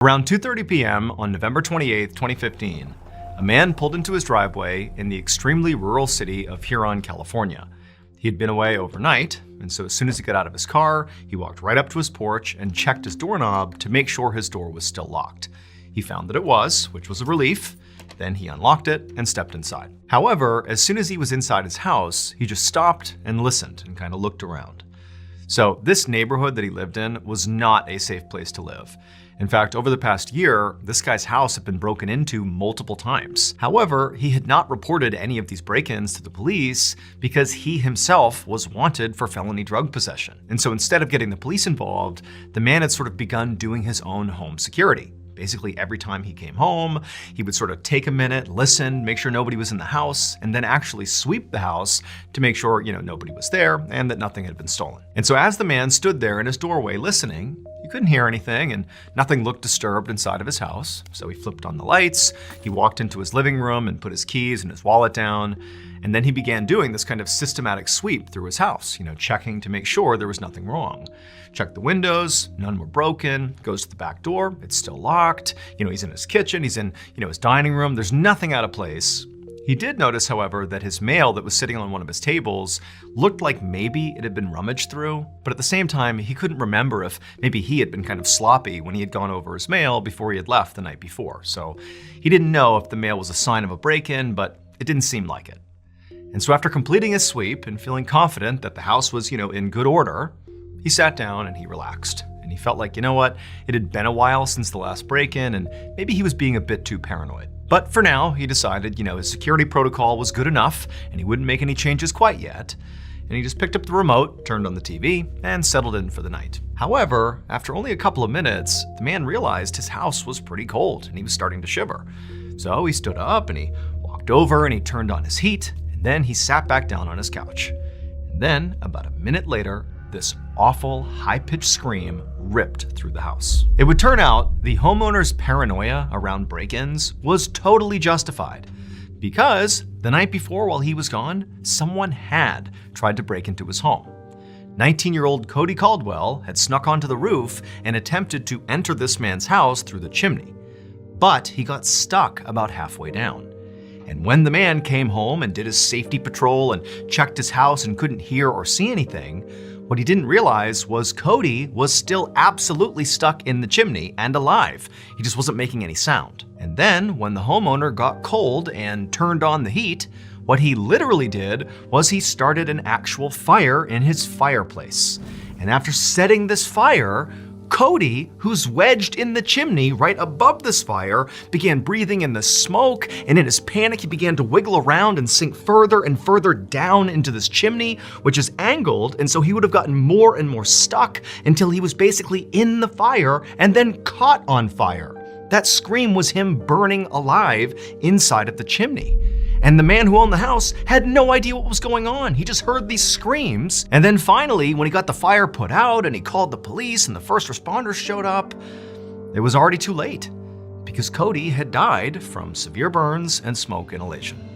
Around 2:30 p.m. on November 28, 2015, a man pulled into his driveway in the extremely rural city of Huron, California. He had been away overnight, and so as soon as he got out of his car, he walked right up to his porch and checked his doorknob to make sure his door was still locked. He found that it was, which was a relief. Then he unlocked it and stepped inside. However, as soon as he was inside his house, he just stopped and listened and kind of looked around. So this neighborhood that he lived in was not a safe place to live. In fact, over the past year, this guy's house had been broken into multiple times. However, he had not reported any of these break-ins to the police because he himself was wanted for felony drug possession. And so instead of getting the police involved, the man had sort of begun doing his own home security. Basically, every time he came home, he would sort of take a minute, listen, make sure nobody was in the house, and then actually sweep the house to make sure, nobody was there and that nothing had been stolen. And so as the man stood there in his doorway listening, he couldn't hear anything and nothing looked disturbed inside of his house. So he flipped on the lights, he walked into his living room and put his keys and his wallet down. And then he began doing this kind of systematic sweep through his house, checking to make sure there was nothing wrong. Checked the windows, none were broken, goes to the back door, it's still locked. He's in his kitchen, he's in, his dining room, there's nothing out of place. He did notice, however, that his mail that was sitting on one of his tables looked like maybe it had been rummaged through, but at the same time, he couldn't remember if maybe he had been kind of sloppy when he had gone over his mail before he had left the night before. So he didn't know if the mail was a sign of a break-in, but it didn't seem like it. And so after completing his sweep and feeling confident that the house was, in good order, he sat down and he relaxed. And he felt like, it had been a while since the last break-in and maybe he was being a bit too paranoid. But for now, he decided, his security protocol was good enough and he wouldn't make any changes quite yet. And he just picked up the remote, turned on the TV, and settled in for the night. However, after only a couple of minutes, the man realized his house was pretty cold and he was starting to shiver. So he stood up and he walked over and he turned on his heat. Then he sat back down on his couch. And then, about a minute later, this awful, high-pitched scream ripped through the house. It would turn out the homeowner's paranoia around break-ins was totally justified because the night before while he was gone, someone had tried to break into his home. 19-year-old Cody Caldwell had snuck onto the roof and attempted to enter this man's house through the chimney. But he got stuck about halfway down. And when the man came home and did his safety patrol and checked his house and couldn't hear or see anything, what he didn't realize was Cody was still absolutely stuck in the chimney and alive. He just wasn't making any sound. And then when the homeowner got cold and turned on the heat, what he literally did was he started an actual fire in his fireplace. And after setting this fire, Cody, who's wedged in the chimney right above this fire, began breathing in the smoke, and in his panic, he began to wiggle around and sink further and further down into this chimney, which is angled, and so he would have gotten more and more stuck until he was basically in the fire and then caught on fire. That scream was him burning alive inside of the chimney. And the man who owned the house had no idea what was going on. He just heard these screams. And then finally, when he got the fire put out and he called the police and the first responders showed up, it was already too late because Cody had died from severe burns and smoke inhalation.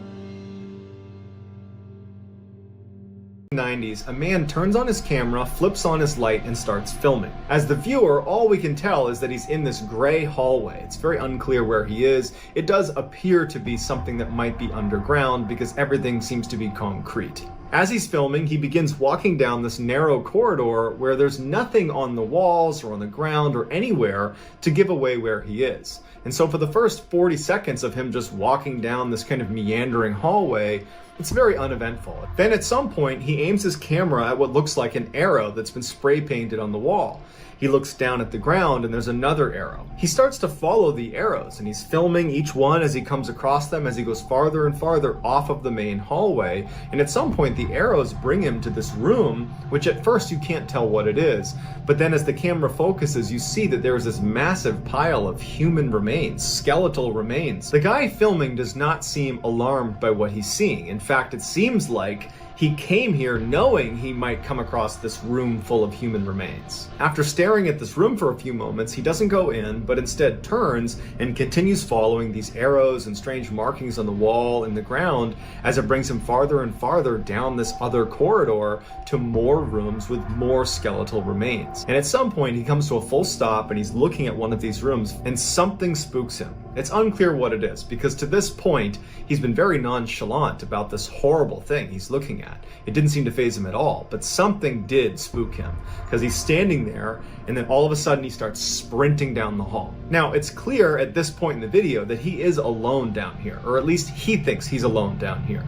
90s, a man turns on his camera, flips on his light, and starts filming. As the viewer, all we can tell is that he's in this gray hallway. It's very unclear where he is. It does appear to be something that might be underground because everything seems to be concrete. As he's filming, he begins walking down this narrow corridor where there's nothing on the walls or on the ground or anywhere to give away where he is. And so for the first 40 seconds of him just walking down this kind of meandering hallway, it's very uneventful. Then at some point, he aims his camera at what looks like an arrow that's been spray painted on the wall. He looks down at the ground and there's another arrow. He starts to follow the arrows and he's filming each one as he comes across them as he goes farther and farther off of the main hallway. And at some point the arrows bring him to this room, which at first you can't tell what it is. But then as the camera focuses, you see that there's this massive pile of human remains, skeletal remains. The guy filming does not seem alarmed by what he's seeing. In fact, it seems like He came here knowing he might come across this room full of human remains. After staring at this room for a few moments, he doesn't go in, but instead turns and continues following these arrows and strange markings on the wall and the ground as it brings him farther and farther down this other corridor to more rooms with more skeletal remains. And at some point, he comes to a full stop and he's looking at one of these rooms and something spooks him. It's unclear what it is, because to this point, he's been very nonchalant about this horrible thing he's looking at. It didn't seem to faze him at all, but something did spook him, because he's standing there and then all of a sudden he starts sprinting down the hall. Now, it's clear at this point in the video that he is alone down here, or at least he thinks he's alone down here.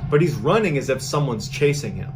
But he's running as if someone's chasing him.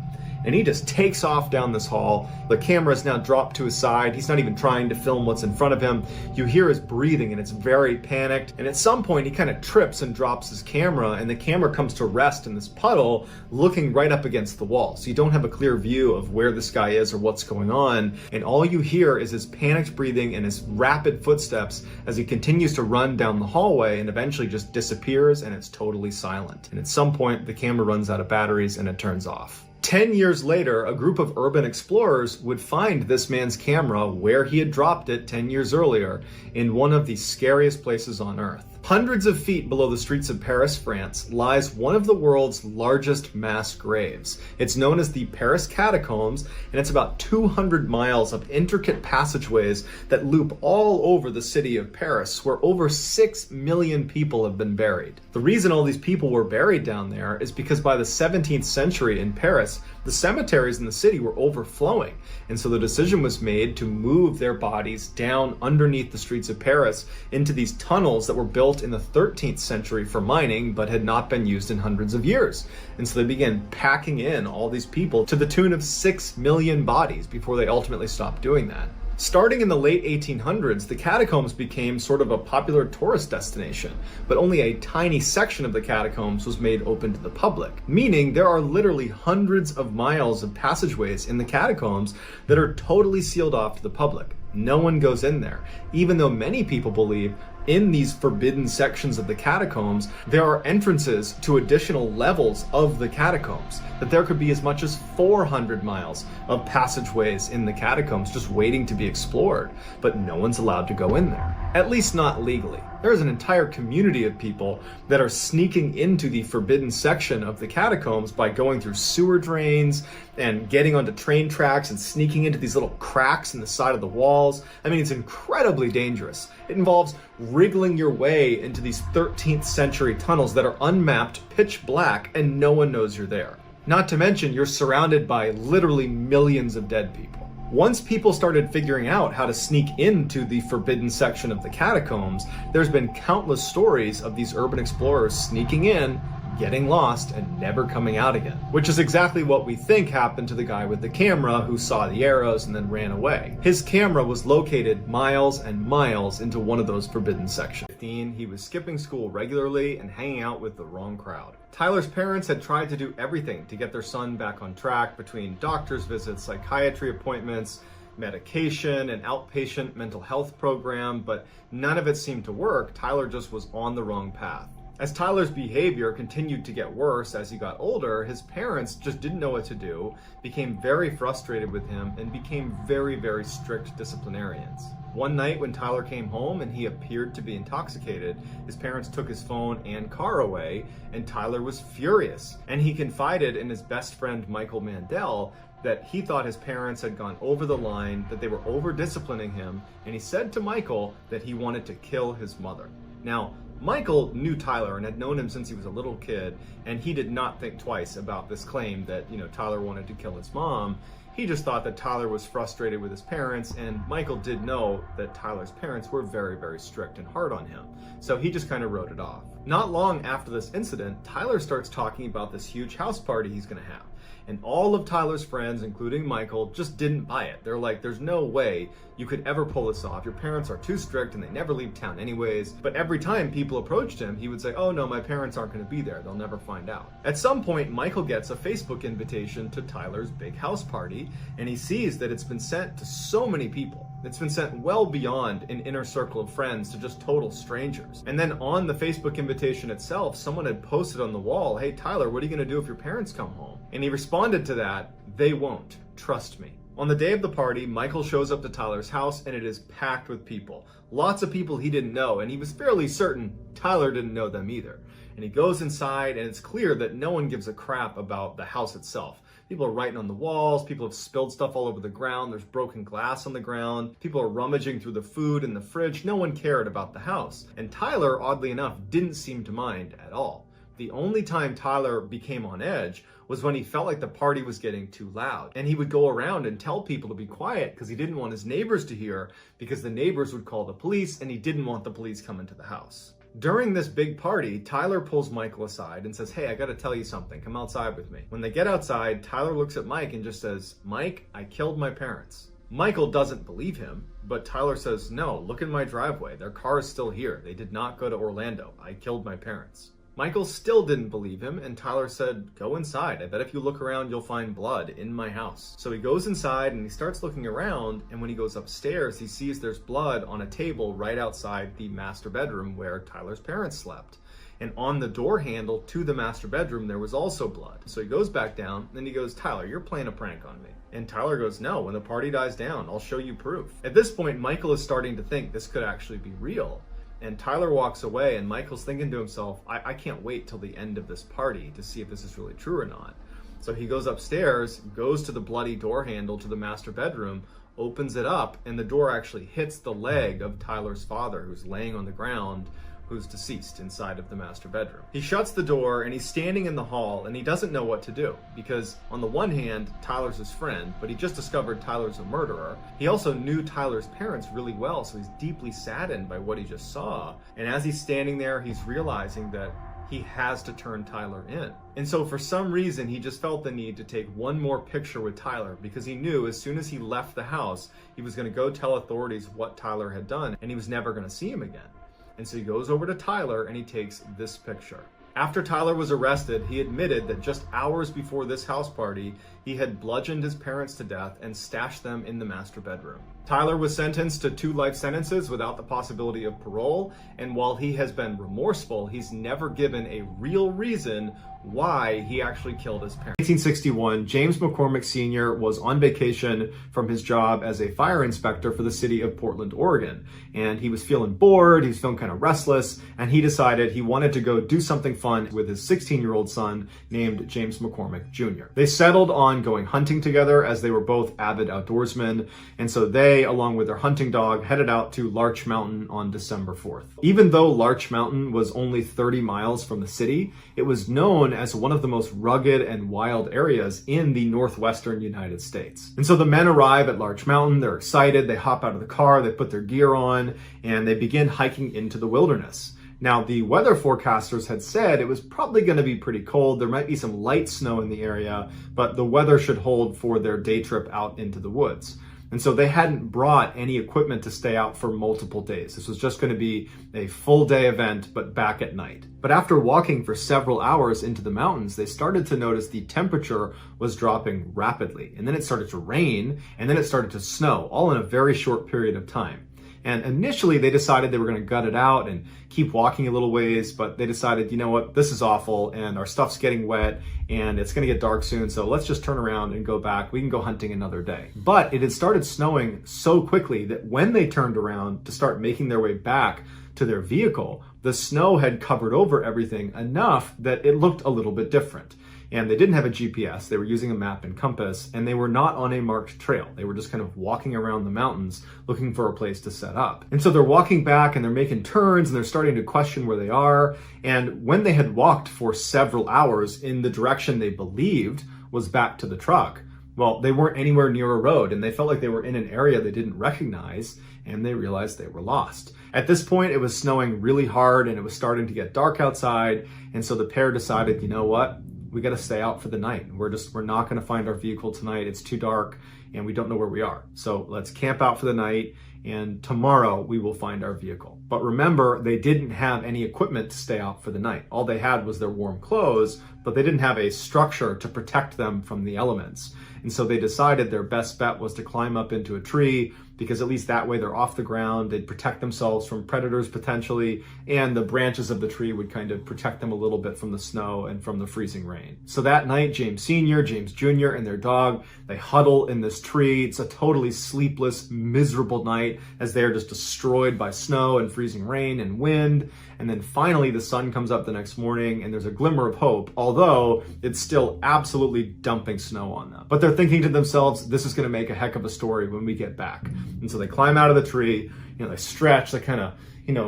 And he just takes off down this hall. The camera is now dropped to his side. He's not even trying to film what's in front of him. You hear his breathing and it's very panicked. And at some point he kind of trips and drops his camera, and the camera comes to rest in this puddle looking right up against the wall. So you don't have a clear view of where this guy is or what's going on. And all you hear is his panicked breathing and his rapid footsteps as he continues to run down the hallway and eventually just disappears, and it's totally silent. And at some point the camera runs out of batteries and it turns off. 10 years later, a group of urban explorers would find this man's camera where he had dropped it 10 years earlier, in one of the scariest places on Earth. Hundreds of feet below the streets of Paris, France, lies one of the world's largest mass graves. It's known as the Paris Catacombs, and it's about 200 miles of intricate passageways that loop all over the city of Paris, where over 6 million people have been buried. The reason all these people were buried down there is because by the 17th century in Paris, the cemeteries in the city were overflowing, and so the decision was made to move their bodies down underneath the streets of Paris into these tunnels that were built in the 13th century for mining but had not been used in hundreds of years. And so they began packing in all these people to the tune of 6 million bodies before they ultimately stopped doing that. Starting in the late 1800s, the catacombs became sort of a popular tourist destination, but only a tiny section of the catacombs was made open to the public, meaning there are literally hundreds of miles of passageways in the catacombs that are totally sealed off to the public. No one goes in there, even though many people believe in these forbidden sections of the catacombs, there are entrances to additional levels of the catacombs, that there could be as much as 400 miles of passageways in the catacombs just waiting to be explored, but no one's allowed to go in there, at least not legally. There's an entire community of people that are sneaking into the forbidden section of the catacombs by going through sewer drains and getting onto train tracks and sneaking into these little cracks in the side of the walls. I mean, it's incredibly dangerous. It involves wriggling your way into these 13th century tunnels that are unmapped, pitch black, and no one knows you're there. Not to mention, you're surrounded by literally millions of dead people. Once people started figuring out how to sneak into the forbidden section of the catacombs, there's been countless stories of these urban explorers sneaking in, getting lost, and never coming out again. Which is exactly what we think happened to the guy with the camera who saw the arrows and then ran away. His camera was located miles and miles into one of those forbidden sections. He was skipping school regularly and hanging out with the wrong crowd. Tyler's parents had tried to do everything to get their son back on track, between doctor's visits, psychiatry appointments, medication, an outpatient mental health program, but none of it seemed to work. Tyler just was on the wrong path. As Tyler's behavior continued to get worse as he got older, his parents just didn't know what to do, became very frustrated with him, and became very, very strict disciplinarians. One night when Tyler came home and he appeared to be intoxicated, his parents took his phone and car away, and Tyler was furious. And he confided in his best friend Michael Mandel that he thought his parents had gone over the line, that they were over-disciplining him, and he said to Michael that he wanted to kill his mother. Now, Michael knew Tyler and had known him since he was a little kid, and he did not think twice about this claim that, Tyler wanted to kill his mom. He just thought that Tyler was frustrated with his parents, and Michael did know that Tyler's parents were very, very strict and hard on him. So he just kind of wrote it off. Not long after this incident, Tyler starts talking about this huge house party he's going to have. And all of Tyler's friends, including Michael, just didn't buy it. They're like, there's no way you could ever pull this off. Your parents are too strict and they never leave town anyways. But every time people approached him, he would say, oh no, my parents aren't going to be there. They'll never find out. At some point, Michael gets a Facebook invitation to Tyler's big house party, and he sees that it's been sent to so many people. It's been sent well beyond an inner circle of friends to just total strangers. And then on the Facebook invitation itself, someone had posted on the wall, "Hey Tyler, what are you gonna do if your parents come home?" And he responded to that, "They won't, trust me." On the day of the party, Michael shows up to Tyler's house and it is packed with people. Lots of people he didn't know, and he was fairly certain Tyler didn't know them either. And he goes inside and it's clear that no one gives a crap about the house itself. People are writing on the walls, people have spilled stuff all over the ground, there's broken glass on the ground, people are rummaging through the food in the fridge. No one cared about the house. And Tyler, oddly enough, didn't seem to mind at all. The only time Tyler became on edge was when he felt like the party was getting too loud. And he would go around and tell people to be quiet because he didn't want his neighbors to hear, because the neighbors would call the police and he didn't want the police coming to the house. During this big party, Tyler pulls Michael aside and says, "Hey, I gotta tell you something. Come outside with me." When they get outside, Tyler looks at Mike and just says, "Mike, I killed my parents." Michael doesn't believe him, but Tyler says, "No, look in my driveway. Their car is still here. They did not go to Orlando. I killed my parents." Michael still didn't believe him, and Tyler said, "Go inside. I bet if you look around, you'll find blood in my house." So he goes inside and he starts looking around, and when he goes upstairs, he sees there's blood on a table right outside the master bedroom where Tyler's parents slept. And on the door handle to the master bedroom, there was also blood. So he goes back down, and he goes, "Tyler, you're playing a prank on me." And Tyler goes, "No, when the party dies down, I'll show you proof." At this point, Michael is starting to think this could actually be real. And Tyler walks away, and Michael's thinking to himself, I can't wait till the end of this party to see if this is really true or not. So he goes upstairs, goes to the bloody door handle to the master bedroom, opens it up, and the door actually hits the leg of Tyler's father, who's laying on the ground, who's deceased inside of the master bedroom. He shuts the door and he's standing in the hall and he doesn't know what to do, because on the one hand, Tyler's his friend, but he just discovered Tyler's a murderer. He also knew Tyler's parents really well, so he's deeply saddened by what he just saw. And as he's standing there, he's realizing that he has to turn Tyler in. And so for some reason, he just felt the need to take one more picture with Tyler, because he knew as soon as he left the house, he was gonna go tell authorities what Tyler had done, and he was never gonna see him again. And so he goes over to Tyler and he takes this picture. After Tyler was arrested, he admitted that just hours before this house party, he had bludgeoned his parents to death and stashed them in the master bedroom. Tyler was sentenced to 2 life sentences without the possibility of parole, and while he has been remorseful, he's never given a real reason why he actually killed his parents. In 1861, James McCormick Sr. was on vacation from his job as a fire inspector for the city of Portland, Oregon. And he was feeling bored, he was feeling kind of restless, and he decided he wanted to go do something fun with his 16-year-old son named James McCormick Jr. They settled on going hunting together, as they were both avid outdoorsmen, and so they, along with their hunting dog, headed out to Larch Mountain on December 4th. Even though Larch Mountain was only 30 miles from the city, it was known as one of the most rugged and wild areas in the northwestern United States. And so the men arrive at Larch Mountain, they're excited, they hop out of the car, they put their gear on, and they begin hiking into the wilderness. Now, the weather forecasters had said it was probably going to be pretty cold. There might be some light snow in the area, but the weather should hold for their day trip out into the woods. And so they hadn't brought any equipment to stay out for multiple days. This was just going to be a full day event, but back at night. But after walking for several hours into the mountains, they started to notice the temperature was dropping rapidly. And then it started to rain, and then it started to snow, all in a very short period of time. And initially they decided they were going to gut it out and keep walking a little ways, but they decided, you know what, this is awful and our stuff's getting wet and it's going to get dark soon, so let's just turn around and go back. We can go hunting another day. But it had started snowing so quickly that when they turned around to start making their way back to their vehicle, the snow had covered over everything enough that it looked a little bit different. And they didn't have a GPS, they were using a map and compass, and they were not on a marked trail. They were just kind of walking around the mountains looking for a place to set up. And so they're walking back and they're making turns and they're starting to question where they are. And when they had walked for several hours in the direction they believed was back to the truck, well, they weren't anywhere near a road and they felt like they were in an area they didn't recognize, and they realized they were lost. At this point, it was snowing really hard and it was starting to get dark outside. And so the pair decided, you know what? We got to stay out for the night. We're not going to find our vehicle tonight. It's too dark and we don't know where we are. So let's camp out for the night, and tomorrow we will find our vehicle. But remember, they didn't have any equipment to stay out for the night. All they had was their warm clothes, but they didn't have a structure to protect them from the elements. And so they decided their best bet was to climb up into a tree, because at least that way they're off the ground, they'd protect themselves from predators potentially, and the branches of the tree would kind of protect them a little bit from the snow and from the freezing rain. So that night, James Sr., James Jr., and their dog, they huddle in this tree. It's a totally sleepless, miserable night as they're just destroyed by snow and freezing rain and wind. And then finally the sun comes up the next morning and there's a glimmer of hope, although it's still absolutely dumping snow on them. But they're thinking to themselves, this is going to make a heck of a story when we get back. And so they climb out of the tree, they stretch, they kind of,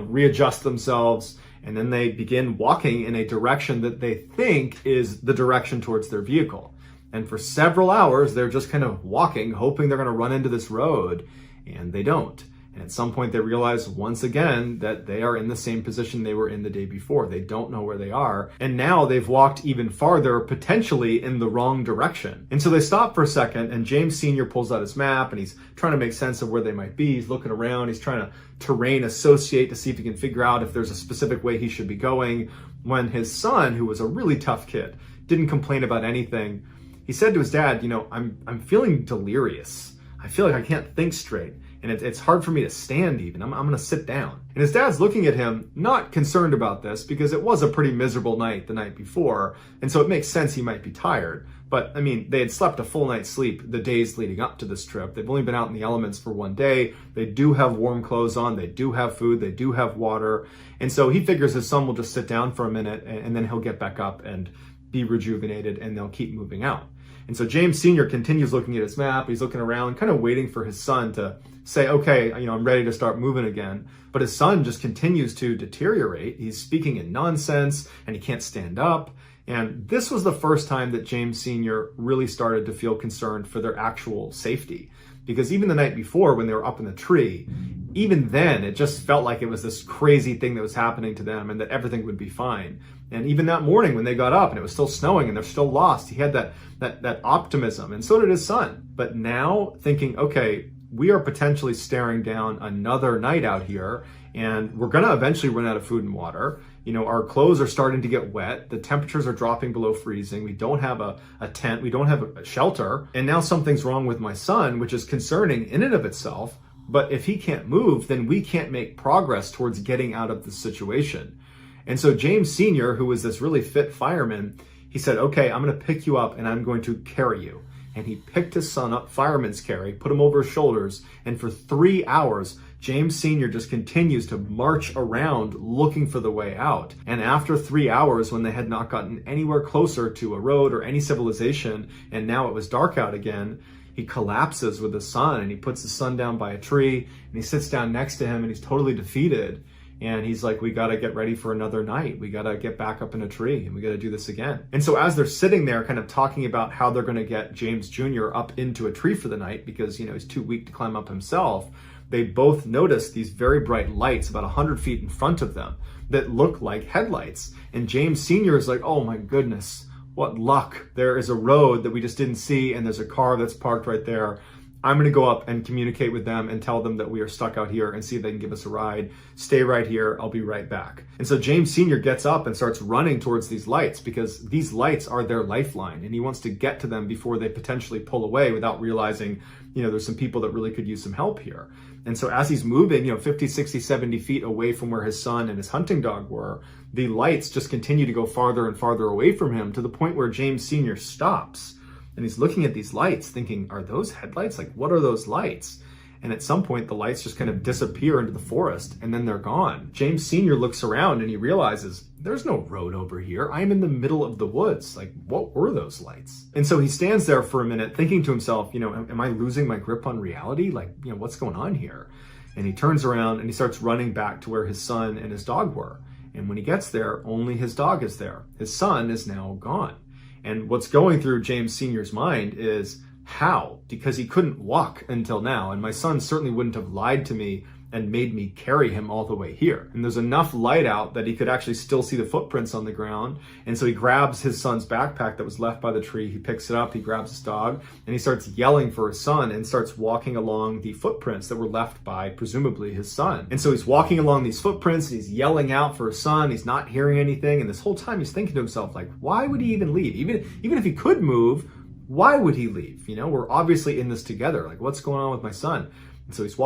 readjust themselves, and then they begin walking in a direction that they think is the direction towards their vehicle. And for several hours, they're just kind of walking, hoping they're going to run into this road, and they don't. And at some point they realize once again that they are in the same position they were in the day before. They don't know where they are. And now they've walked even farther, potentially in the wrong direction. And so they stop for a second, and James Sr. pulls out his map and he's trying to make sense of where they might be. He's looking around, he's trying to terrain associate to see if he can figure out if there's a specific way he should be going. When his son, who was a really tough kid, didn't complain about anything, he said to his dad, I'm feeling delirious. I feel like I can't think straight. And it's hard for me to stand even. I'm going to sit down. And his dad's looking at him, not concerned about this, because it was a pretty miserable night the night before. And so it makes sense he might be tired. But they had slept a full night's sleep the days leading up to this trip. They've only been out in the elements for one day. They do have warm clothes on. They do have food. They do have water. And so he figures his son will just sit down for a minute and then he'll get back up and be rejuvenated and they'll keep moving out. And so James Sr. continues looking at his map. He's looking around, kind of waiting for his son to say, okay, I'm ready to start moving again. But his son just continues to deteriorate. He's speaking in nonsense and he can't stand up. And this was the first time that James Sr. really started to feel concerned for their actual safety. Because even the night before, when they were up in the tree, even then it just felt like it was this crazy thing that was happening to them and that everything would be fine. And even that morning when they got up and it was still snowing and they're still lost, he had that optimism, and so did his son. But now thinking, okay, we are potentially staring down another night out here and we're going to eventually run out of food and water. Our clothes are starting to get wet. The temperatures are dropping below freezing. We don't have a tent. We don't have a shelter. And now something's wrong with my son, which is concerning in and of itself. But if he can't move, then we can't make progress towards getting out of this situation. And so James Sr., who was this really fit fireman, he said, okay, I'm going to pick you up and I'm going to carry you. And he picked his son up, fireman's carry, put him over his shoulders. And for 3 hours, James Sr. just continues to march around looking for the way out. And after 3 hours, when they had not gotten anywhere closer to a road or any civilization, and now it was dark out again, he collapses with his son and he puts his son down by a tree and he sits down next to him and he's totally defeated. And he's like, we got to get ready for another night. We got to get back up in a tree and we got to do this again. And so as they're sitting there kind of talking about how they're going to get James Jr. up into a tree for the night because, he's too weak to climb up himself, they both notice these very bright lights about 100 feet in front of them that look like headlights. And James Sr. is like, oh my goodness, what luck. There is a road that we just didn't see and there's a car that's parked right there. I'm going to go up and communicate with them and tell them that we are stuck out here and see if they can give us a ride. Stay right here. I'll be right back. And so James Sr. gets up and starts running towards these lights because these lights are their lifeline and he wants to get to them before they potentially pull away without realizing, there's some people that really could use some help here. And so as he's moving, 50, 60, 70 feet away from where his son and his hunting dog were, the lights just continue to go farther and farther away from him to the point where James Sr. stops. And he's looking at these lights thinking, are those headlights? Like, what are those lights? And at some point, the lights just kind of disappear into the forest and then they're gone. James Sr. looks around and he realizes there's no road over here. I'm in the middle of the woods. Like, what were those lights? And so he stands there for a minute thinking to himself, am I losing my grip on reality? Like, what's going on here? And he turns around and he starts running back to where his son and his dog were. And when he gets there, only his dog is there. His son is now gone. And what's going through James Sr.'s mind is how? Because he couldn't walk until now. And my son certainly wouldn't have lied to me and made me carry him all the way here. And there's enough light out that he could actually still see the footprints on the ground. And so he grabs his son's backpack that was left by the tree. He picks it up, he grabs his dog, and he starts yelling for his son and starts walking along the footprints that were left by presumably his son. And so he's walking along these footprints, and he's yelling out for his son. He's not hearing anything. And this whole time he's thinking to himself, like, why would he even leave? Even if he could move, why would he leave? We're obviously in this together. Like, what's going on with my son? And so he's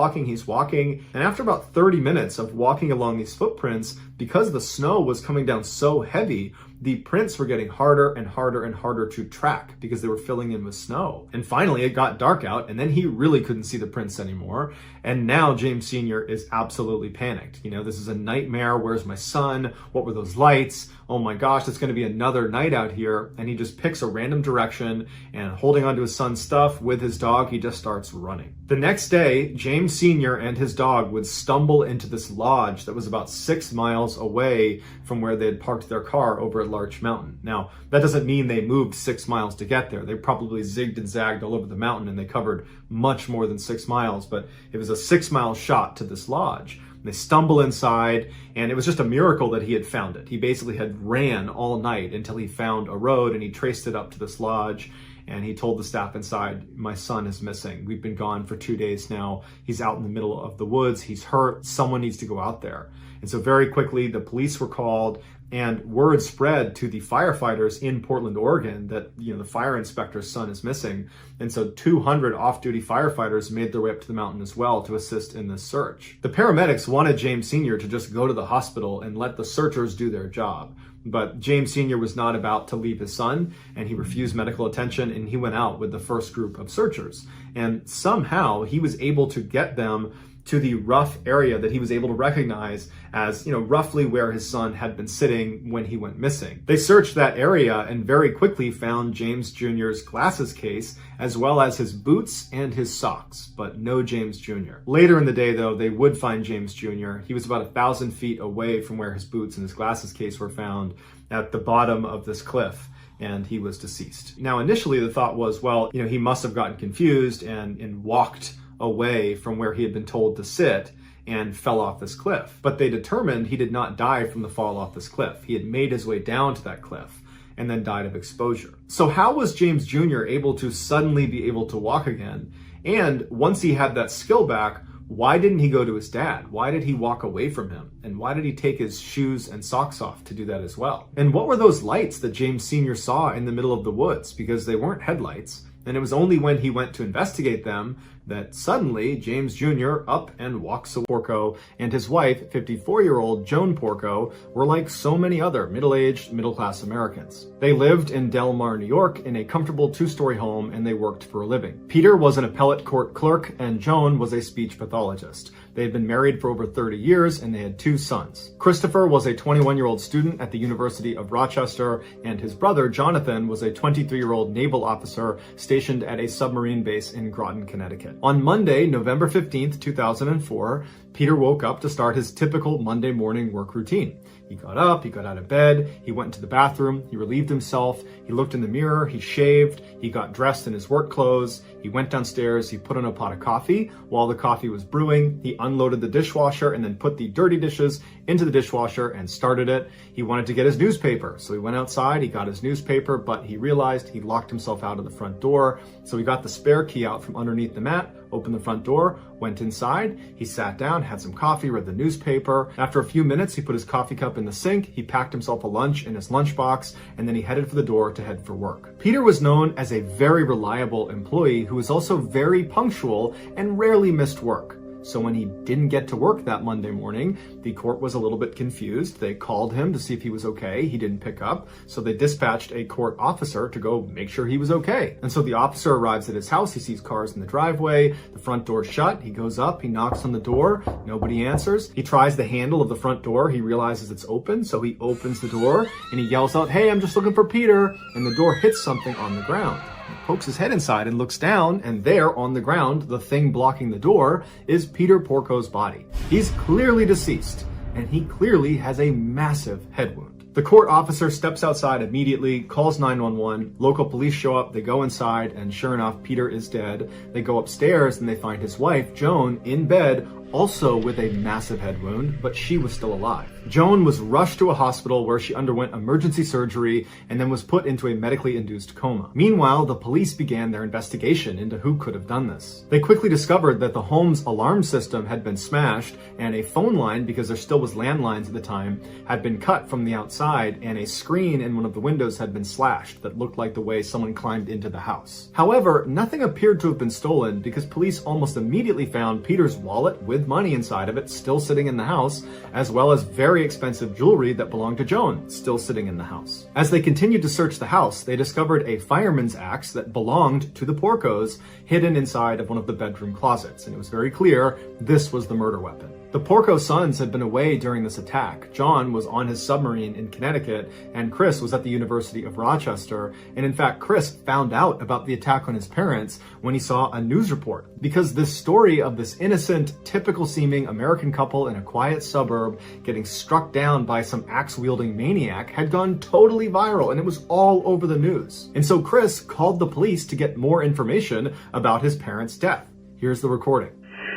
walking, and after about 30 minutes of walking along these footprints, because the snow was coming down so heavy, the prints were getting harder and harder and harder to track because they were filling in with snow. And finally, it got dark out, and then he really couldn't see the prints anymore. And now James Sr. is absolutely panicked. You know, this is a nightmare. Where's my son? What were those lights? Oh my gosh, it's going to be another night out here. And he just picks a random direction, and holding onto his son's stuff with his dog, he just starts running. The next day, James Sr. and his dog would stumble into this lodge that was about 6 miles away from where they had parked their car over at Larch Mountain. Now, that doesn't mean they moved 6 miles to get there. They probably zigged and zagged all over the mountain, and they covered much more than 6 miles, but it was a 6-mile shot to this lodge. They stumble inside, and it was just a miracle that he had found it. He basically had ran all night until he found a road, and he traced it up to this lodge, and he told the staff inside, my son is missing. We've been gone for 2 days now. He's out in the middle of the woods. He's hurt. Someone needs to go out there. And so very quickly, the police were called, and word spread to the firefighters in Portland, Oregon that, you know, the fire inspector's son is missing. And so 200 off-duty firefighters made their way up to the mountain as well to assist in this search. The paramedics wanted James Sr. to just go to the hospital and let the searchers do their job. But James Sr. was not about to leave his son, and he refused medical attention, and he went out with the first group of searchers. And somehow he was able to get them to the rough area that he was able to recognize as, you know, roughly where his son had been sitting when he went missing. They searched that area and very quickly found James Jr.'s glasses case, as well as his boots and his socks, but no James Jr. Later in the day, though, they would find James Jr. He was about 1,000 feet away from where his boots and his glasses case were found, at the bottom of this cliff, and he was deceased. Now, initially the thought was, well, you know, he must have gotten confused and walked away from where he had been told to sit and fell off this cliff. But they determined he did not die from the fall off this cliff. He had made his way down to that cliff and then died of exposure. So how was James Jr. able to suddenly be able to walk again? And once he had that skill back, why didn't he go to his dad? Why did he walk away from him? And why did he take his shoes and socks off to do that as well? And what were those lights that James Sr. saw in the middle of the woods? Because they weren't headlights. And it was only when he went to investigate them that suddenly James Jr. up and walks away. Porco and his wife, 54-year-old Joan Porco, were like so many other middle-aged, middle-class Americans. They lived in Del Mar, New York in a comfortable 2-story home, and they worked for a living. Peter was an appellate court clerk, and Joan was a speech pathologist. They had been married for over 30 years, and they had 2 sons. Christopher was a 21-year-old student at the University of Rochester, and his brother, Jonathan, was a 23-year-old naval officer stationed at a submarine base in Groton, Connecticut. On Monday, November 15th, 2004, Peter woke up to start his typical Monday morning work routine. He got up, he got out of bed, he went into the bathroom, he relieved himself, he looked in the mirror, he shaved, he got dressed in his work clothes, he went downstairs, he put on a pot of coffee. While the coffee was brewing, he unloaded the dishwasher and then put the dirty dishes into the dishwasher and started it. He wanted to get his newspaper, so he went outside, he got his newspaper, but he realized he locked himself out of the front door, so he got the spare key out from underneath the mat, opened the front door, went inside, he sat down, had some coffee, read the newspaper. After a few minutes, he put his coffee cup in the sink, he packed himself a lunch in his lunchbox, and then he headed for the door to head for work. Peter was known as a very reliable employee who was also very punctual and rarely missed work. So when he didn't get to work that Monday morning, the court was a little bit confused. They called him to see if he was okay. He didn't pick up. So they dispatched a court officer to go make sure he was okay. And so the officer arrives at his house. He sees cars in the driveway. The front door's shut. He goes up. He knocks on the door. Nobody answers. He tries the handle of the front door. He realizes it's open. So he opens the door and he yells out, "Hey, I'm just looking for Peter." And the door hits something on the ground. He pokes his head inside and looks down, and there on the ground, the thing blocking the door, is Peter Porco's body. He's clearly deceased, and he clearly has a massive head wound. The court officer steps outside immediately, calls 911, local police show up, they go inside, and sure enough, Peter is dead. They go upstairs and they find his wife, Joan, in bed, also with a massive head wound, but she was still alive. Joan was rushed to a hospital where she underwent emergency surgery and then was put into a medically induced coma. Meanwhile, the police began their investigation into who could have done this. They quickly discovered that the home's alarm system had been smashed and a phone line, because there still was landlines at the time, had been cut from the outside, and a screen in one of the windows had been slashed that looked like the way someone climbed into the house. However, nothing appeared to have been stolen because police almost immediately found Peter's wallet with money inside of it still sitting in the house, as well as very expensive jewelry that belonged to Joan still sitting in the house. As they continued to search the house, they discovered a fireman's axe that belonged to the Porcos hidden inside of one of the bedroom closets, and it was very clear this was the murder weapon. The Porco sons had been away during this attack. John was on his submarine in Connecticut, and Chris was at the University of Rochester. And in fact, Chris found out about the attack on his parents when he saw a news report, because this story of this innocent, typical-seeming American couple in a quiet suburb getting struck down by some axe-wielding maniac had gone totally viral, and it was all over the news. And so Chris called the police to get more information about his parents' death. Here's the recording.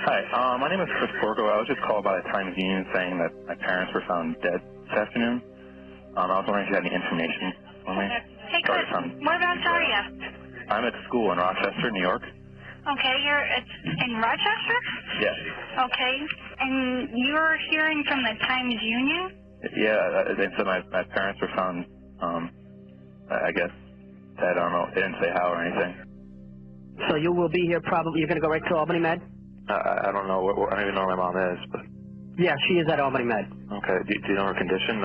Hi, my name is Chris Porco. I was just called by the Times-Union saying that my parents were found dead this afternoon. I was wondering if you had any information for me. Hey, Chris, whereabouts are you? I'm at school in Rochester, New York. Okay, you're in Rochester? Yes. Okay, and you're hearing from the Times-Union? Yeah, they said my parents were found, I guess, dead. I don't know. They didn't say how or anything. So you will be here probably, you're going to go right to Albany Med? I don't know. I don't even know where my mom is, but... Yeah, she is at Albany Med. Okay. Do you know her condition?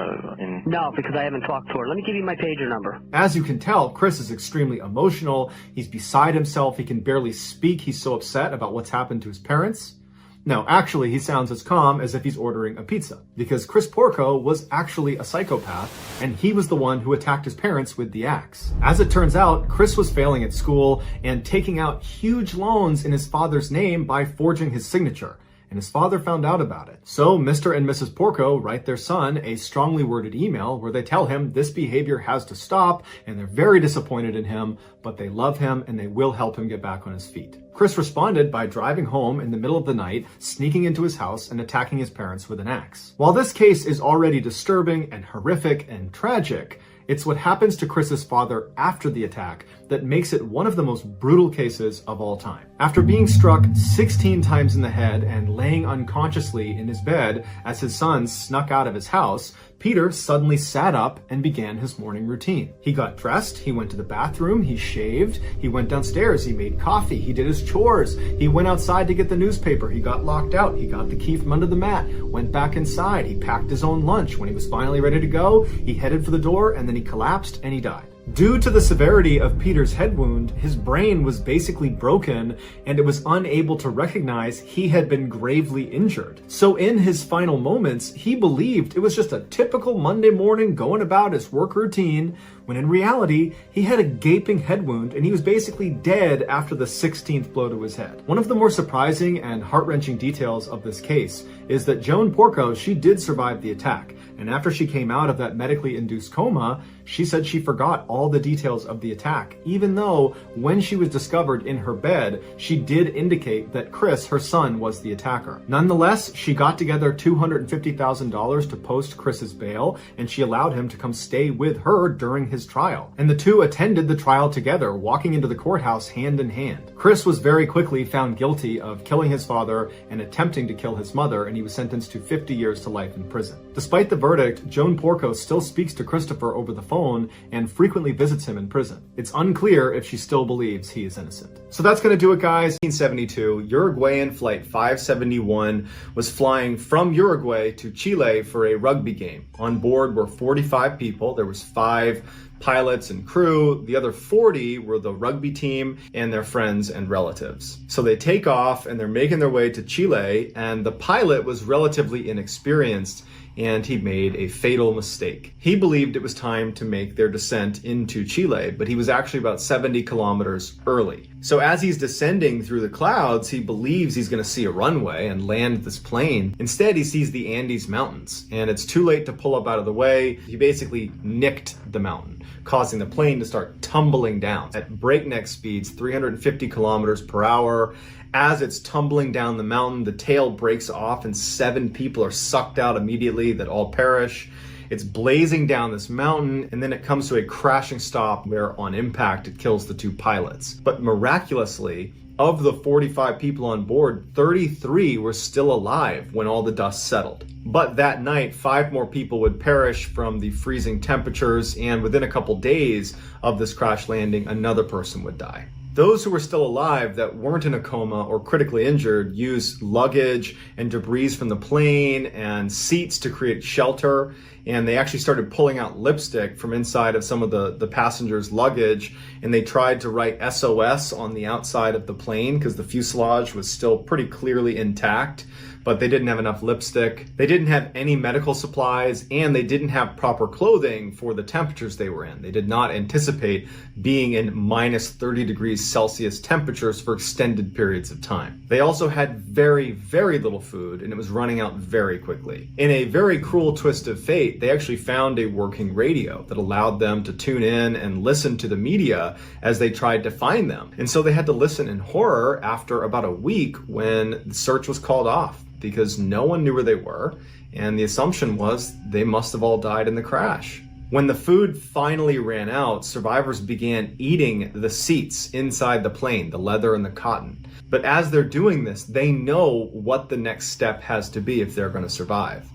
No, because I haven't talked to her. Let me give you my pager number. As you can tell, Chris is extremely emotional. He's beside himself. He can barely speak. He's so upset about what's happened to his parents. No, actually, he sounds as calm as if he's ordering a pizza, because Chris Porco was actually a psychopath, and he was the one who attacked his parents with the axe. As it turns out, Chris was failing at school and taking out huge loans in his father's name by forging his signature, and his father found out about it. So Mr. and Mrs. Porco write their son a strongly worded email where they tell him this behavior has to stop, and they're very disappointed in him, but they love him and they will help him get back on his feet. Chris responded by driving home in the middle of the night, sneaking into his house and attacking his parents with an axe. While this case is already disturbing and horrific and tragic, it's what happens to Chris's father after the attack that makes it one of the most brutal cases of all time. After being struck 16 times in the head and laying unconsciously in his bed as his son snuck out of his house, Peter suddenly sat up and began his morning routine. He got dressed, he went to the bathroom, he shaved, he went downstairs, he made coffee, he did his chores, he went outside to get the newspaper, he got locked out, he got the key from under the mat, went back inside, he packed his own lunch. When he was finally ready to go, he headed for the door and then he collapsed and he died. Due to the severity of Peter's head wound, his brain was basically broken and it was unable to recognize he had been gravely injured. So in his final moments, he believed it was just a typical Monday morning going about his work routine, when in reality, he had a gaping head wound and he was basically dead after the 16th blow to his head. One of the more surprising and heart-wrenching details of this case is that Joan Porco, she did survive the attack. And after she came out of that medically induced coma, she said she forgot all the details of the attack, even though when she was discovered in her bed, she did indicate that Chris, her son, was the attacker. Nonetheless, she got together $250,000 to post Chris's bail, and she allowed him to come stay with her during his trial. And the two attended the trial together, walking into the courthouse hand in hand. Chris was very quickly found guilty of killing his father and attempting to kill his mother, and he was sentenced to 50 years to life in prison. Despite the verdict, Joan Porco still speaks to Christopher over the phone and frequently visits him in prison. It's unclear if she still believes he is innocent. So that's going to do it, guys. 1972, Uruguayan Flight 571 was flying from Uruguay to Chile for a rugby game. On board were 45 people. There was 5 pilots and crew. The other 40 were the rugby team and their friends and relatives. So they take off and they're making their way to Chile, and the pilot was relatively inexperienced and he made a fatal mistake. He believed it was time to make their descent into Chile, but he was actually about 70 kilometers early. So as he's descending through the clouds, he believes he's going to see a runway and land this plane. Instead, he sees the Andes Mountains, and it's too late to pull up out of the way. He basically nicked the mountain. causing the plane to start tumbling down at breakneck speeds, 350 kilometers per hour. As it's tumbling down the mountain, the tail breaks off and 7 people are sucked out immediately that all perish. It's blazing down this mountain, and then it comes to a crashing stop where on impact it kills the 2 pilots. But miraculously, of the 45 people on board, 33 were still alive when all the dust settled. But that night, 5 more people would perish from the freezing temperatures, and within a couple days of this crash landing, another person would die. Those who were still alive that weren't in a coma or critically injured used luggage and debris from the plane and seats to create shelter. And they actually started pulling out lipstick from inside of some of the passengers' luggage. And they tried to write SOS on the outside of the plane because the fuselage was still pretty clearly intact. But they didn't have enough lipstick. They didn't have any medical supplies, and they didn't have proper clothing for the temperatures they were in. They did not anticipate being in minus 30 degrees Celsius temperatures for extended periods of time. They also had very, very little food, and it was running out very quickly. In a very cruel twist of fate, they actually found a working radio that allowed them to tune in and listen to the media as they tried to find them. And so they had to listen in horror after about a week when the search was called off, because no one knew where they were, and the assumption was they must have all died in the crash. When the food finally ran out, survivors began eating the seats inside the plane, the leather and the cotton. But as they're doing this, they know what the next step has to be if they're going to survive.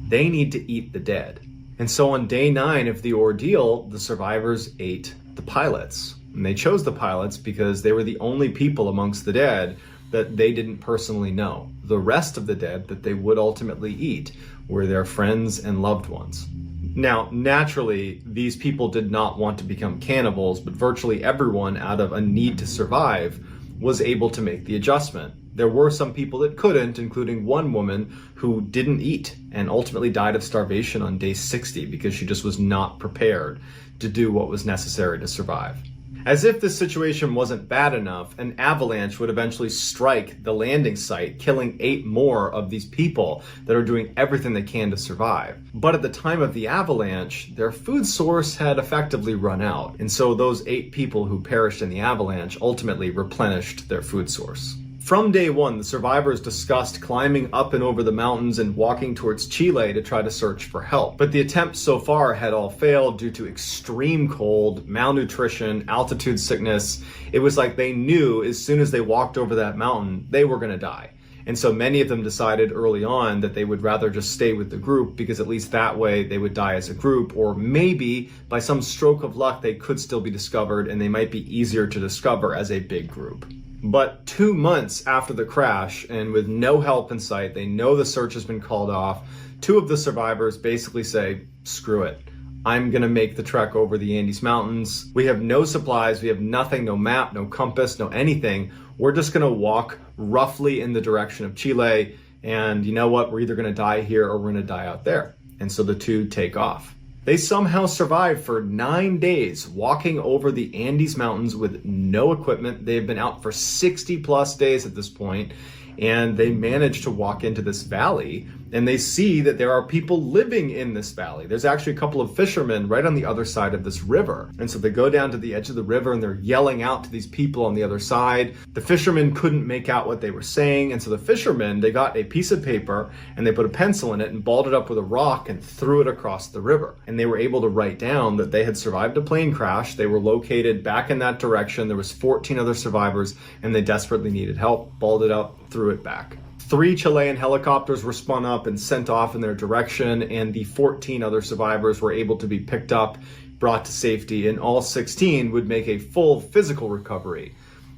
They need to eat the dead. And so on day 9 of the ordeal, the survivors ate the pilots. And they chose the pilots because they were the only people amongst the dead that they didn't personally know. The rest of the dead that they would ultimately eat were their friends and loved ones. Now, naturally, these people did not want to become cannibals, but virtually everyone, out of a need to survive, was able to make the adjustment. There were some people that couldn't, including one woman who didn't eat and ultimately died of starvation on day 60 because she just was not prepared to do what was necessary to survive. As if this situation wasn't bad enough, an avalanche would eventually strike the landing site, killing 8 more of these people that are doing everything they can to survive. But at the time of the avalanche, their food source had effectively run out, and so those 8 people who perished in the avalanche ultimately replenished their food source. From day 1, the survivors discussed climbing up and over the mountains and walking towards Chile to try to search for help. But the attempts so far had all failed due to extreme cold, malnutrition, altitude sickness. It was like they knew as soon as they walked over that mountain, they were going to die. And so many of them decided early on that they would rather just stay with the group because at least that way they would die as a group, or maybe by some stroke of luck they could still be discovered and they might be easier to discover as a big group. But 2 months after the crash, and with no help in sight, they know the search has been called off. 2 of the survivors basically say, screw it. I'm gonna make the trek over the Andes Mountains. We have no supplies, we have nothing, no map, no compass, no anything. We're just gonna walk roughly in the direction of Chile, and you know what? We're either gonna die here or we're gonna die out there. And so the 2 take off. They somehow survived for 9 days, walking over the Andes Mountains with no equipment. They've been out for 60 plus days at this point, and they managed to walk into this valley, and they see that there are people living in this valley. There's actually a couple of fishermen right on the other side of this river. And so they go down to the edge of the river and they're yelling out to these people on the other side. The fishermen couldn't make out what they were saying. And so the fishermen, they got a piece of paper and they put a pencil in it and balled it up with a rock and threw it across the river. And they were able to write down that they had survived a plane crash. They were located back in that direction. There was 14 other survivors and they desperately needed help. Balled it up, threw it back. 3 Chilean helicopters were spun up and sent off in their direction, and the 14 other survivors were able to be picked up, brought to safety, and all 16 would make a full physical recovery.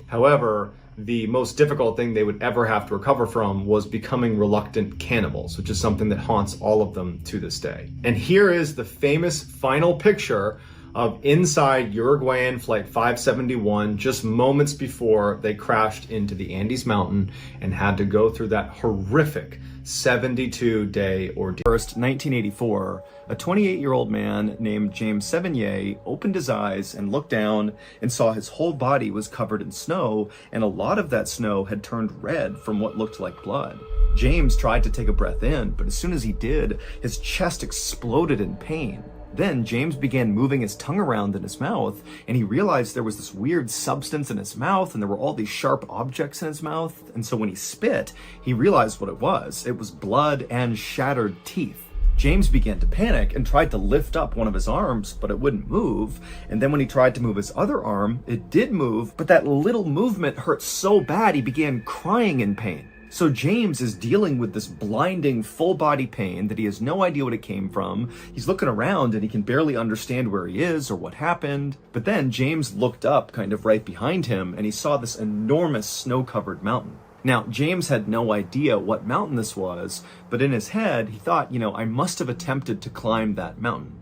However, the most difficult thing they would ever have to recover from was becoming reluctant cannibals, which is something that haunts all of them to this day. And here is the famous final picture of inside Uruguayan Flight 571 just moments before they crashed into the Andes Mountain and had to go through that horrific 72-day ordeal. First, 1984, a 28-year-old man named James Sevigny opened his eyes and looked down and saw his whole body was covered in snow, and a lot of that snow had turned red from what looked like blood. James tried to take a breath in, but as soon as he did, his chest exploded in pain. Then James began moving his tongue around in his mouth, and he realized there was this weird substance in his mouth, and there were all these sharp objects in his mouth. And so when he spit, he realized what it was. It was blood and shattered teeth. James began to panic and tried to lift up one of his arms, but it wouldn't move. And then when he tried to move his other arm, it did move, but that little movement hurt so bad he began crying in pain. So James is dealing with this blinding full body pain that he has no idea what it came from. He's looking around and he can barely understand where he is or what happened. But then James looked up kind of right behind him and he saw this enormous snow-covered mountain. Now, James had no idea what mountain this was, but in his head, he thought, I must have attempted to climb that mountain.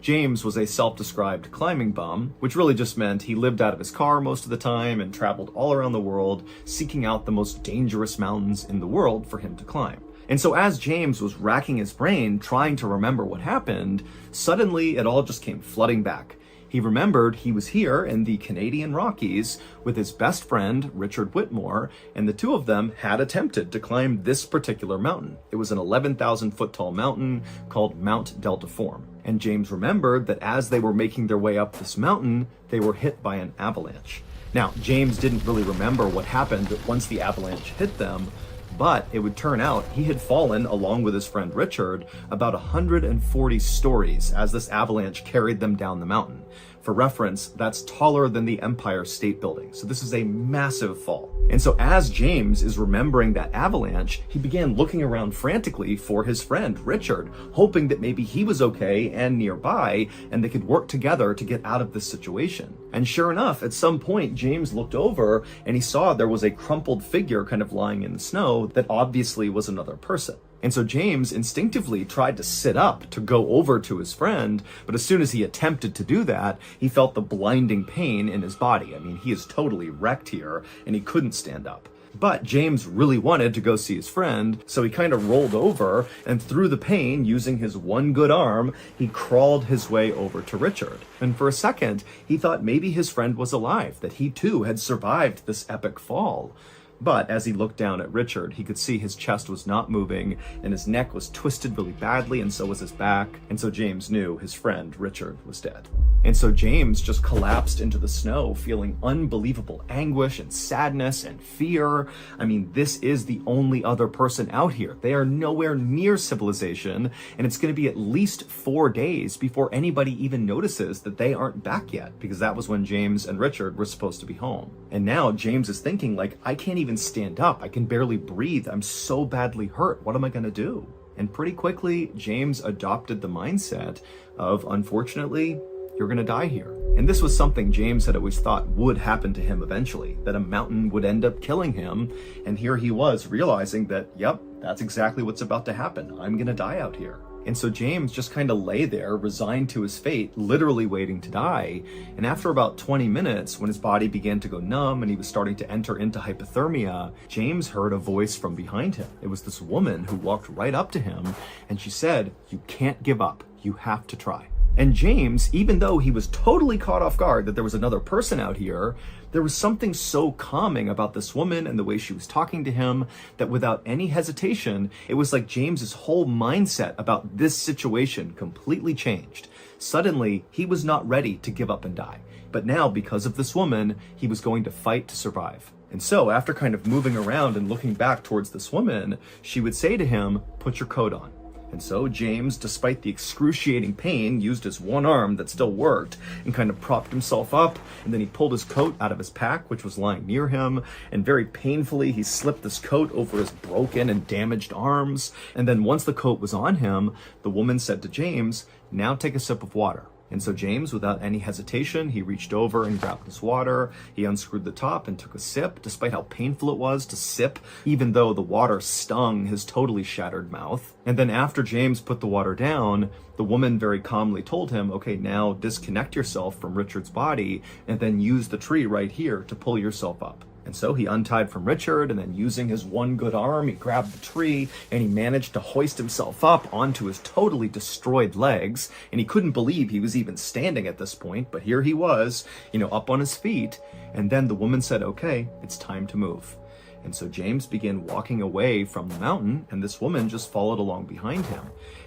James was a self-described climbing bum, which really just meant he lived out of his car most of the time and traveled all around the world, seeking out the most dangerous mountains in the world for him to climb. And so as James was racking his brain, trying to remember what happened, suddenly it all just came flooding back. He remembered he was here in the Canadian Rockies with his best friend, Richard Whitmore, and the two of them had attempted to climb this particular mountain. It was an 11,000 foot tall mountain called Mount Deltaform. And James remembered that as they were making their way up this mountain, they were hit by an avalanche. Now, James didn't really remember what happened once the avalanche hit them, but it would turn out he had fallen, along with his friend Richard, about 140 stories as this avalanche carried them down the mountain. For reference, that's taller than the Empire State Building, so this is a massive fall. And so as James is remembering that avalanche, he began looking around frantically for his friend Richard, hoping that maybe he was okay and nearby, and they could work together to get out of this situation. And sure enough, at some point, James looked over and he saw there was a crumpled figure kind of lying in the snow that obviously was another person. And so James instinctively tried to sit up to go over to his friend, but as soon as he attempted to do that, he felt the blinding pain in his body. I mean, he is totally wrecked here, and he couldn't stand up. But James really wanted to go see his friend, so he kind of rolled over, and through the pain, using his one good arm, he crawled his way over to Richard. And for a second, he thought maybe his friend was alive, that he too had survived this epic fall. But as he looked down at Richard, he could see his chest was not moving, and his neck was twisted really badly, and so was his back. And so James knew his friend, Richard, was dead. And so James just collapsed into the snow, feeling unbelievable anguish and sadness and fear. I mean, this is the only other person out here. They are nowhere near civilization, and it's going to be at least 4 days before anybody even notices that they aren't back yet, because that was when James and Richard were supposed to be home. And now James is thinking, like, I can't even stand up. I can barely breathe. I'm so badly hurt. What am I going to do? And pretty quickly, James adopted the mindset of, unfortunately, you're going to die here. And this was something James had always thought would happen to him eventually, that a mountain would end up killing him. And here he was realizing that, yep, that's exactly what's about to happen. I'm going to die out here. And so James just kind of lay there, resigned to his fate, literally waiting to die. And after about 20 minutes, when his body began to go numb and he was starting to enter into hypothermia, James heard a voice from behind him. It was this woman who walked right up to him, and she said, "You can't give up. You have to try." And James, even though he was totally caught off guard that there was another person out here, there was something so calming about this woman and the way she was talking to him that without any hesitation, it was like James's whole mindset about this situation completely changed. Suddenly, he was not ready to give up and die. But now, because of this woman, he was going to fight to survive. And so, after kind of moving around and looking back towards this woman, she would say to him, "Put your coat on." And so James, despite the excruciating pain, used his one arm that still worked and kind of propped himself up. And then he pulled his coat out of his pack, which was lying near him. And very painfully, he slipped this coat over his broken and damaged arms. And then once the coat was on him, the woman said to James, "Now take a sip of water." And so James, without any hesitation, he reached over and grabbed his water. He unscrewed the top and took a sip, despite how painful it was to sip, even though the water stung his totally shattered mouth. And then after James put the water down, the woman very calmly told him, "Okay, now disconnect yourself from Richard's body and then use the tree right here to pull yourself up." And so he untied from Richard, and then using his one good arm, he grabbed the tree and he managed to hoist himself up onto his totally destroyed legs. And he couldn't believe he was even standing at this point, but here he was, up on his feet. And then the woman said, "Okay, it's time to move." And so James began walking away from the mountain, and this woman just followed along behind him.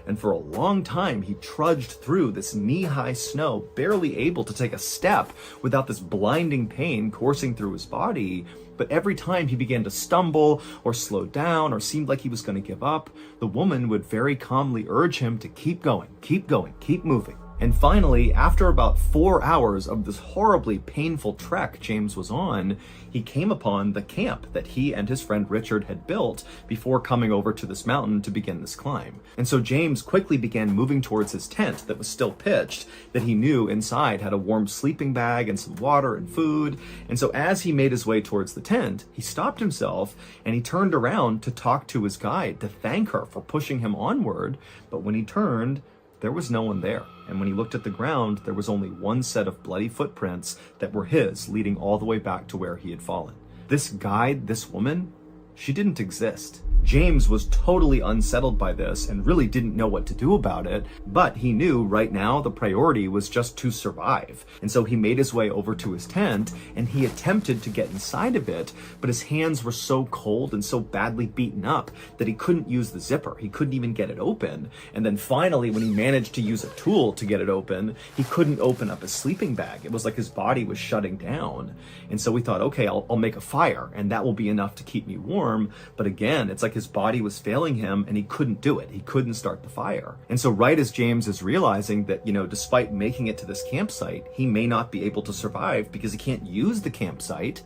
And for a long time, he trudged through this knee-high snow, barely able to take a step without this blinding pain coursing through his body. But every time he began to stumble or slow down or seemed like he was going to give up, the woman would very calmly urge him to keep going, keep moving. And finally, after about 4 hours of this horribly painful trek James was on, he came upon the camp that he and his friend Richard had built before coming over to this mountain to begin this climb. And so James quickly began moving towards his tent that was still pitched, that he knew inside had a warm sleeping bag and some water and food. And so as he made his way towards the tent, he stopped himself and he turned around to talk to his guide, to thank her for pushing him onward. But when he turned, there was no one there. And when he looked at the ground, there was only one set of bloody footprints that were his, leading all the way back to where he had fallen. This guide, this woman, she didn't exist. James was totally unsettled by this and really didn't know what to do about it, but he knew right now the priority was just to survive. And so he made his way over to his tent and he attempted to get inside of it, but his hands were so cold and so badly beaten up that he couldn't use the zipper. He couldn't even get it open. And then finally, when he managed to use a tool to get it open, he couldn't open up his sleeping bag. It was like his body was shutting down. And so we thought, okay, I'll make a fire and that will be enough to keep me warm. But again, it's like his body was failing him and he couldn't do it. He couldn't start the fire. And so right as James is realizing that, despite making it to this campsite, he may not be able to survive because he can't use the campsite,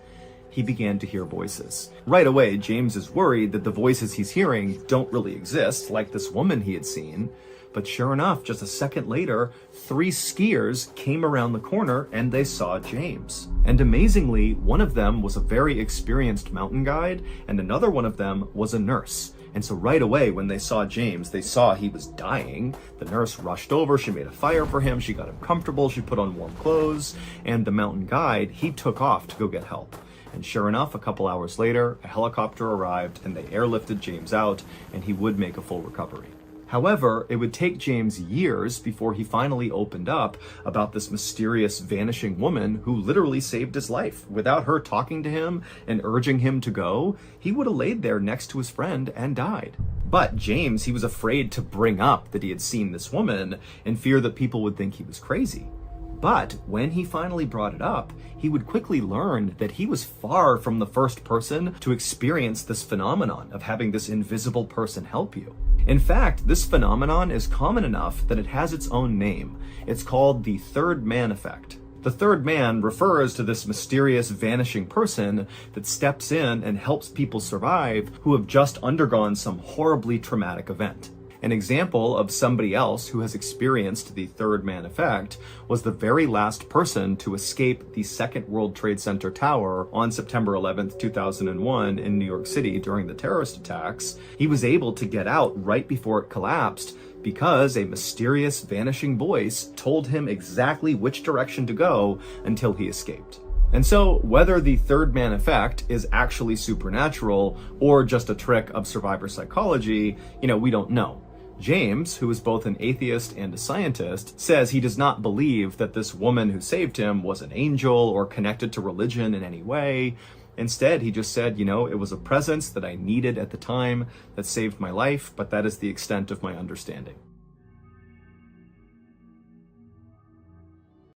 he began to hear voices. Right away, James is worried that the voices he's hearing don't really exist, like this woman he had seen. But sure enough, just a second later, 3 skiers came around the corner and they saw James. And amazingly, one of them was a very experienced mountain guide and another one of them was a nurse. And so right away, when they saw James, they saw he was dying. The nurse rushed over, she made a fire for him, she got him comfortable, she put on warm clothes, and the mountain guide, he took off to go get help. And sure enough, a couple hours later, a helicopter arrived and they airlifted James out and he would make a full recovery. However, it would take James years before he finally opened up about this mysterious vanishing woman who literally saved his life. Without her talking to him and urging him to go, he would have laid there next to his friend and died. But James, he was afraid to bring up that he had seen this woman in fear that people would think he was crazy. But when he finally brought it up, he would quickly learn that he was far from the first person to experience this phenomenon of having this invisible person help you. In fact, this phenomenon is common enough that it has its own name. It's called the third man effect. The third man refers to this mysterious vanishing person that steps in and helps people survive who have just undergone some horribly traumatic event. An example of somebody else who has experienced the third man effect was the very last person to escape the Second World Trade Center tower on September 11th, 2001 in New York City during the terrorist attacks. He was able to get out right before it collapsed because a mysterious vanishing voice told him exactly which direction to go until he escaped. And so whether the third man effect is actually supernatural or just a trick of survivor psychology, we don't know. James, who is both an atheist and a scientist, says he does not believe that this woman who saved him was an angel or connected to religion in any way. Instead, he just said, it was a presence that I needed at the time that saved my life, but that is the extent of my understanding.